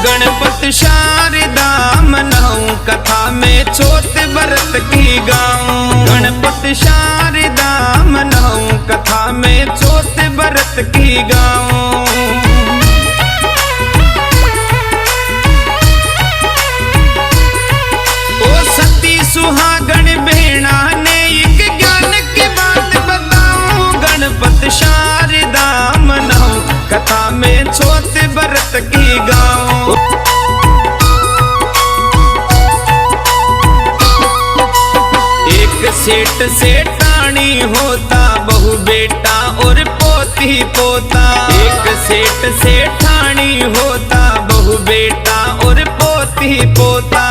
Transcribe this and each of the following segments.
गणपत शारदा मनाऊं, कथा में चौथ व्रत की गाऊं। गणपत शारदा मनाऊं, कथा में चौथ व्रत की गाऊं। ओ सती सुहागण भेड़ा ने एक ज्ञान की बात बताऊं। गणपत शारदा मनाऊं, कथा में चौथ व्रत की गाऊं। एक सेठ सेठानी होता, बहु बेटा और पोती पोता। एक सेठ सेठानी होता, बहु बेटा और पोती पोता।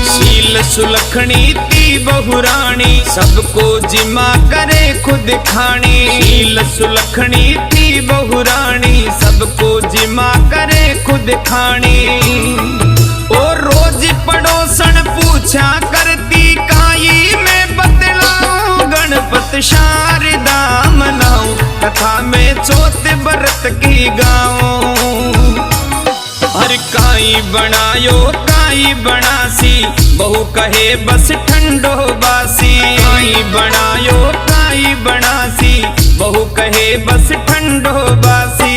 शील सुलखनी थी बहुरानी, सबको जिमा करे खुद खानी। शील सुलखनी थी बहुरानी, सबको जिमा करे खुद खानी। और रोज पड़ोसन पूछा करती, काई में बतलाऊं। गणपत शारदा मनाऊं, कथा में चौथ व्रत की गाऊं। हर काई बनायो काई बनासी, बहु कहे बस ठंडो बासी। काई बनायो काई बनासी, बहु कहे बस ठंडो बासी।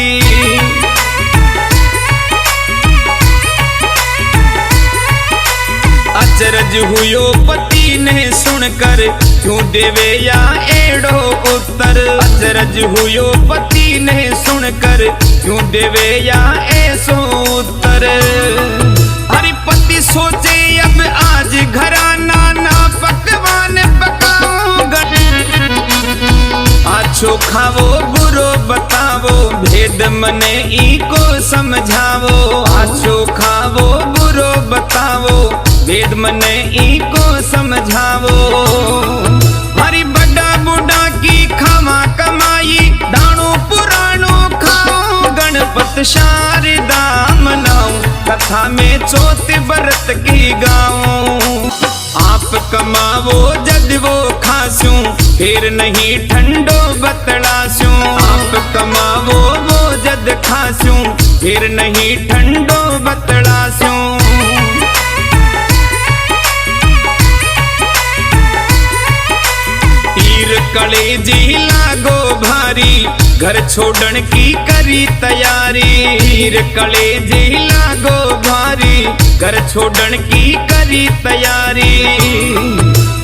अचरज हुयो पति ने सुनकर, क्यों देवे या एड़ो उत्तर। अचरज हुयो पति ने सुनकर, क्यों देवे या ऐसो उत्तर। हरि पति सोचे अब आज घराना ना पकवान पकाऊं। आछो खावो बुरो बतावो, भेद मने ई को समझावो। आछो खावो बुरो बतावो, भेद मने ई को समझावो। हरि बड़ा बूढ़ा की खावा कमाई, दानो पुरानो खाओ। गणपत शारदा मनाऊं, कथा में चौथ व्रत की गाऊं। आप कमावो जद वो खास्यूं, फिर नहीं ठंडो बतलास्यूं। आप कमावो वो जद खास्यूं, फिर नहीं ठंडो बतलास्यूं। कलेजी लागो भारी, घर छोड़न की करी तैयारी। हीर कलेजी लागो भारी, घर छोड़न की करी तैयारी।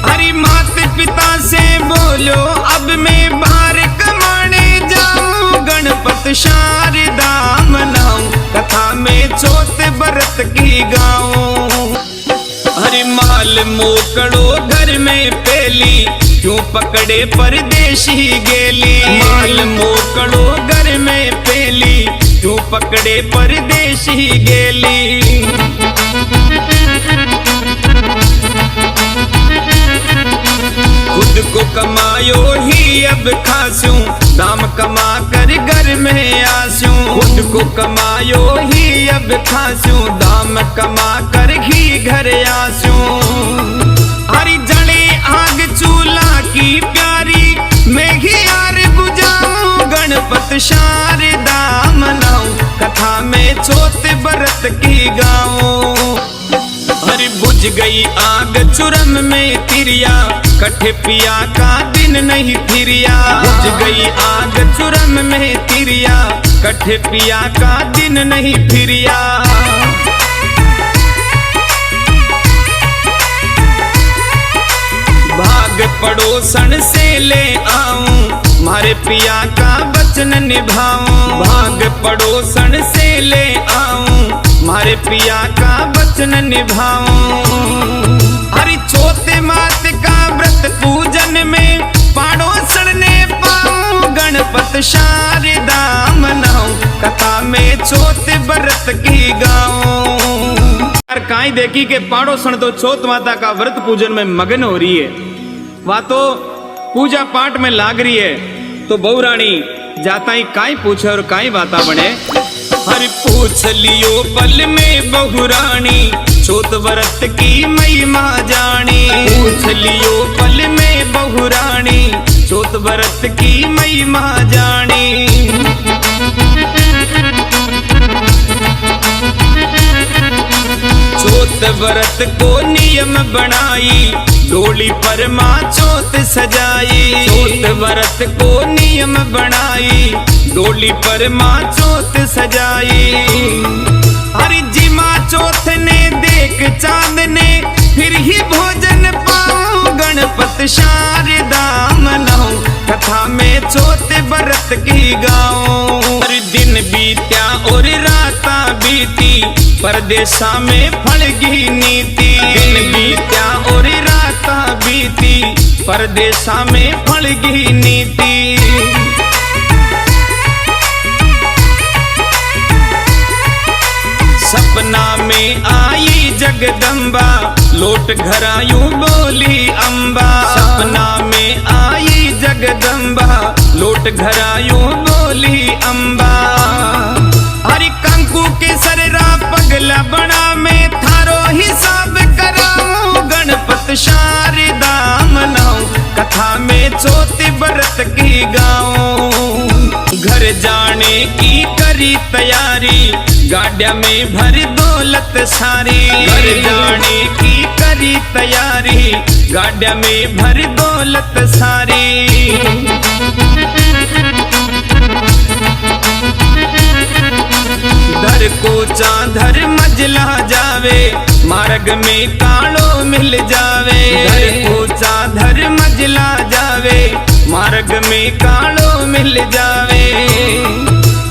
हरि मात पिता से बोलो, अब मैं बाहर कमाने जाऊं। गणपत शारदा मनाऊं, कथा में चौथ व्रत की गाऊं। हरि माल मोकड़ो घर में पेली, क्यों पकड़े परदेशी गेली। माल मोकड़ो घर में पेली, क्यों पकड़े परदेशी गेली। खुद को कमायो ही अब खास्यूं, दाम कमा कर घर में आस्यूं। खुद को कमायो ही अब खास्यूं, दाम कमा कर ही घर आस्यूं। हरि जले आग चूल्हा की प्यारी, मैं ही यार बुझाऊं। गणपत शारदा मनाऊं, कथा में चौथ व्रत की गाऊं। हरि बुझ गई आग चुरम में तिरिया, कठे पिया का दिन नहीं फिरिया। बुझ गई आग चुरम में तिरिया, कठे पिया का दिन नहीं फिरिया। भाग पड़ोसन से ले आऊं, मारे पिया का वचन निभाऊं। भाग पड़ोसन से ले आऊं, मारे पिया का वचन निभाऊं। हरि चौथ मात का व्रत पूजन में, पड़ोसन ने पाऊं। गणपत शारदा मनाऊं, कथा में चौथ व्रत की गाऊं। काई देखी के पड़ोसन तो चौथ माता का व्रत पूजन में मगन हो रही है, वह तो पूजा पाठ में लाग रही है। तो बहुरानी जाता ही काई पूछे और काई बाता बने। हरि पूछ लियो पल में बहुरानी, चौथ व्रत की महिमा जानी। पूछ लियो पल में बहुरानी, चौथ व्रत की महिमा जानी। चौथ व्रत को नियम बनाई, डोली पर माँ चौथ सजाई। चौथ व्रत को नियम बनाई, डोली पर माँ चौथ सजाई। हरि जी माँ चौथ ने देख चांद ने, फिर ही भोजन पाऊं गणपत शारदा मनाऊं। कथा में चौथ व्रत की गाऊं। हर दिन बीत्या और राता बीती, परदेसा में फलगी नीति। दिन बीत्या और राता बीती, परदेसा में फलगी नीति। सपना में आई जगदम्बा, लौट घर यूं बोली अम्बा। सपना में आई जगदम्बा, लौट घर यूं बोली अम्बा। हरि कंकु के सररा पगला बना में, थारो हिसाब कराऊं गणपत शारदा मनाऊं। कथा में चौथ व्रत की गाऊं। घर जाने की करी तैयारी, गाड़िया में भर दौलत सारी। घर जाने की करी तैयारी, गाड़िया में भर दौलत सारी। धर को चांधर मजला जावे, मार्ग में कालो मिल जावे। धर को चांधर मजला जावे, मार्ग में कालो मिल जावे।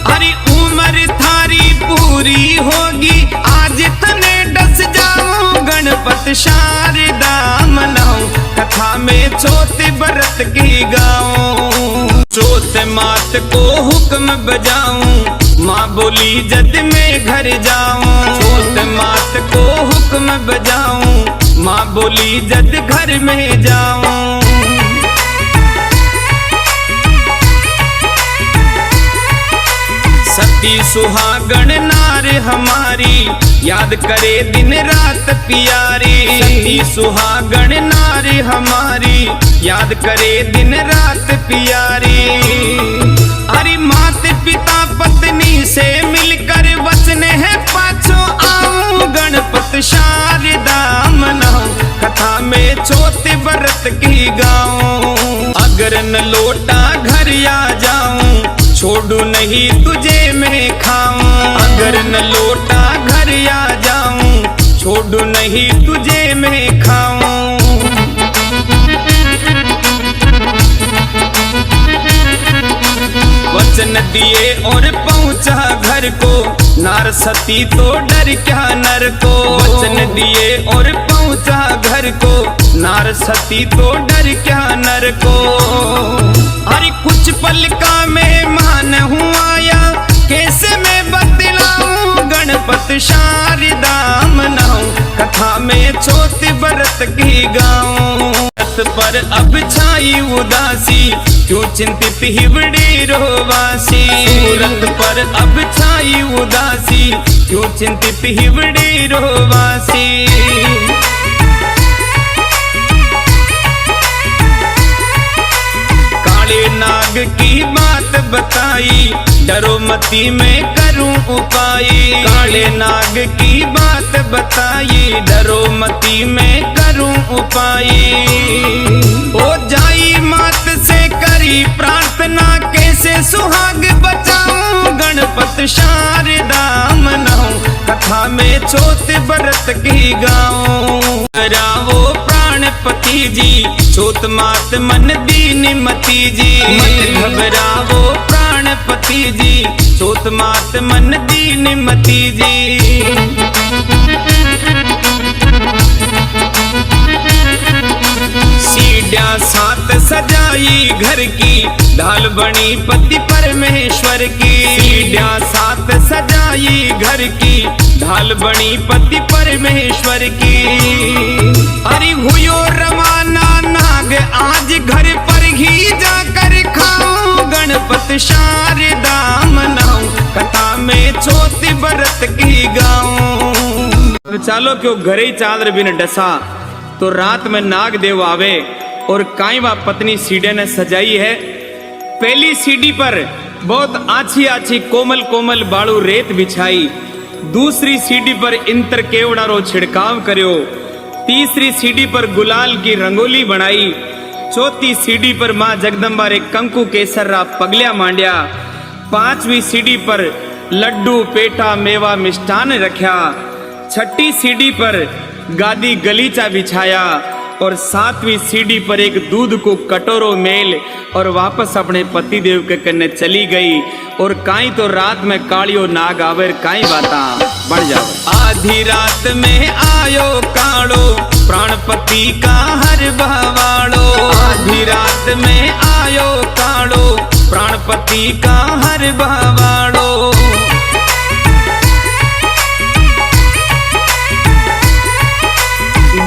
हरी उम्र थारी पूरी होगी, आज तने डस जाऊं गणपत शारदा मनाऊं। कथा में चौथ व्रत की गाऊं। चौथ मात को हुक्म बजाऊं, माँ बोली जद में घर जाऊं। चौथ मात को हुक्म बजाऊं, माँ बोली जद घर में जाऊं। सती सुहागण नार हमारी, याद करे दिन रात प्यारी। सती सुहागण नार हमारी, याद करे दिन रात प्यारी। अरे माता पिता पत्नी से मिलकर वचन है, पाछो आऊं गणपत शारदा मनाऊं। कथा में चौथ व्रत की गाऊं। अगर न लौटा घर आ जाऊं, छोड़ू नहीं तुझे मैं खाऊं। अगर न लौटा घर आ जाऊं, छोड़ू नहीं तुझे मैं खाऊं। वचन दिए और पहुंचा घर को, नार सती तो डर क्या नर को। वचन दिए और पहुंचा घर को, नार सती तो डर क्या नर को। अरे कुछ पल का मेहमान हुआ या, कैसे मैं बतलाऊं गणपत शारदा मनाऊं। कथा में चौथ व्रत की गाऊं। पर अब छाई उदासी, क्यों चिंतित हिवड़े रोवासी। सूरत पर अब छाई उदासी, क्यों चिंतित हिवड़े रोवासी। काले नाग की बात बताई, डरो मती मैं करूं उपाय। काले नाग की बात बताई, डरो मती मैं करूं उपाय। हो जाई मात से करी प्रार्थना, कैसे सुहाग बचाऊं गणपत शारदा मनाऊं। कथा में चौथ व्रत की गाऊं। रावो प्राणपति जी, चौथ मात मन दीन मती जी। मत घबरावो प्राणपति जी, चौथ मात मन दीन मती जी। सीढ़ियाँ सात सजाई घर की, ढाल बनी पति परमेश्वर की। सीढ़ियाँ सात सजाई घर की, ढाल बनी पति परमेश्वर की। अरे हुयो रवाना नाग, आज घर पर ही जाकर खाऊं गणपत शारदा मनाऊं। कथा में चौथ व्रत की गाऊं। चालो क्यों घरे चादर बिन डसा, तो रात में नाग देव आवे और काईवा पत्नी सीढ़ी ने सजाई है। पहली सीढ़ी पर बहुत आछी आछी कोमल कोमल बाड़ू रेत बिछाई, दूसरी सीढ़ी पर इंतर केवड़ा रो छिड़काव करियो, तीसरी सीढ़ी पर गुलाल की रंगोली बनाई, चौथी सीढ़ी पर मां जगदम्बा रे कंकु केसर रा पगलिया मांड्या, पांचवी सीढ़ी पर लड्डू पेठा मेवा मिष्ठान रखा, छठी सीढ़ी पर गादी गलीचा बिछाया और सातवीं सीढ़ी पर एक दूध को कटोरो मेल और वापस अपने पति देव के कन्ने चली गई। और काई तो रात में कालियो नाग आवर काई बाता बढ़ जावे। आधी रात में आयो कालो प्राणपति का हर बहवाड़ो, आधी रात में आयो कालो प्राणपति का हर बहवाड़ो।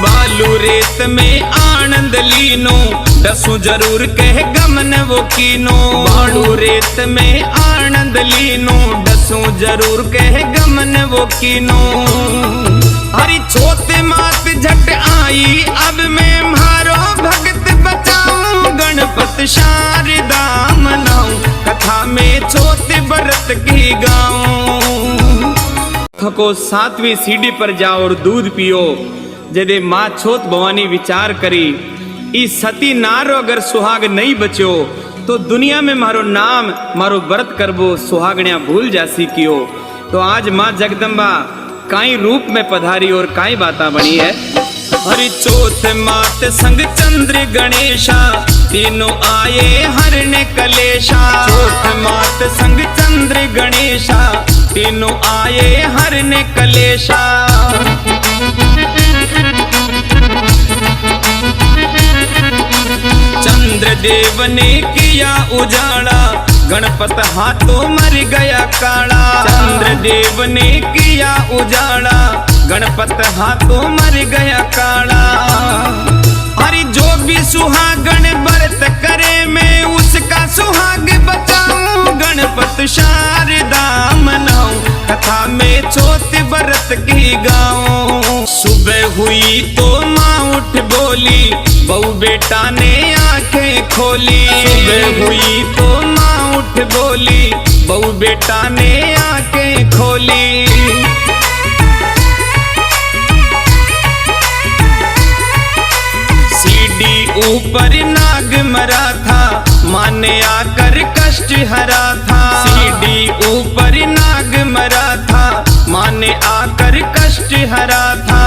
बालू रेत में आनंद लीनो, डसू जरूर कह गमन वो कीनो। बालू रेत में आनंद लीनो, डसू जरूर कह गमन वो कीनो। हरि छोते मात झट आई, अब मैं मारो भगत बचाऊं, गणपत शारदा मनाऊं, कथा में छोते व्रत की गाऊं। थको सातवीं सीढ़ी पर जाओ और दूध पियो। जदे मां छोत भवानी विचार करी, इस सती नारो अगर सुहाग नहीं बच्यो तो दुनिया में मारो नाम मारो व्रत करबो सुहागणिया भूल जासी कियो। तो आज मां जगदम्बा काई रूप में पधारी और काई बाता बनी है। हरि चौथ मात संग चंद्र गणेशा, तीनों आए हरने कलेशा। चौथ मात संग चंद्र गणेशा, तीनों आए हरने कलेशा। चंद्रदेव ने किया उजाड़ा, गणपत हाथों मर गया काला। चंद्रदेव ने किया उजाड़ा, गणपत हाथों मर गया काला। हरि जो भी सुहागण व्रत करे, मैं उसका सुहाग बचाऊं, गणपत शारदा मनाऊं, कथा में छोत व्रत की गाऊं। सुबह हुई तो माँ उठ बोली, बहू बेटा ने आंखें खोली। सुबह हुई तो माँ उठ बोली, बहू बेटा ने आंखें खोली। सीढ़ी ऊपर नाग मरा था, माँ ने आकर कष्ट हरा था। सीढ़ी ऊपर नाग मरा था, माँ ने आकर कष्ट हरा था।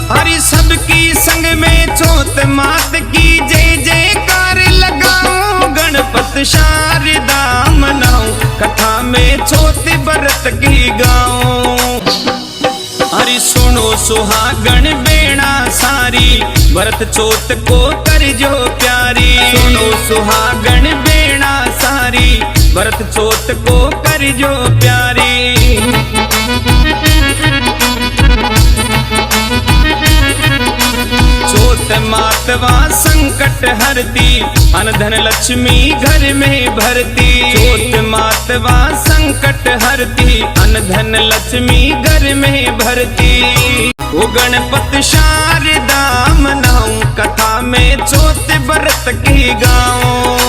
हरि सबकी संग में छोत मात की जय जयकार लगाऊं, गणपत शारदा मनाऊं, कथा में छोत व्रत की गाऊं। हरि सुनो सुहागण बेड़ा सारी, व्रत चोत को कर जो प्यारी। सुनो सुहागण बेड़ा सारी, व्रत चोत को कर जो प्यारी। चोत मातवा संकट हरती, अनधन लक्ष्मी घर में भरती। चोत मातवा संकट हरती, अनधन लक्ष्मी घर में भरती। वो गणपत शारदा मनाऊं, कथा में चोत व्रत की गाऊं।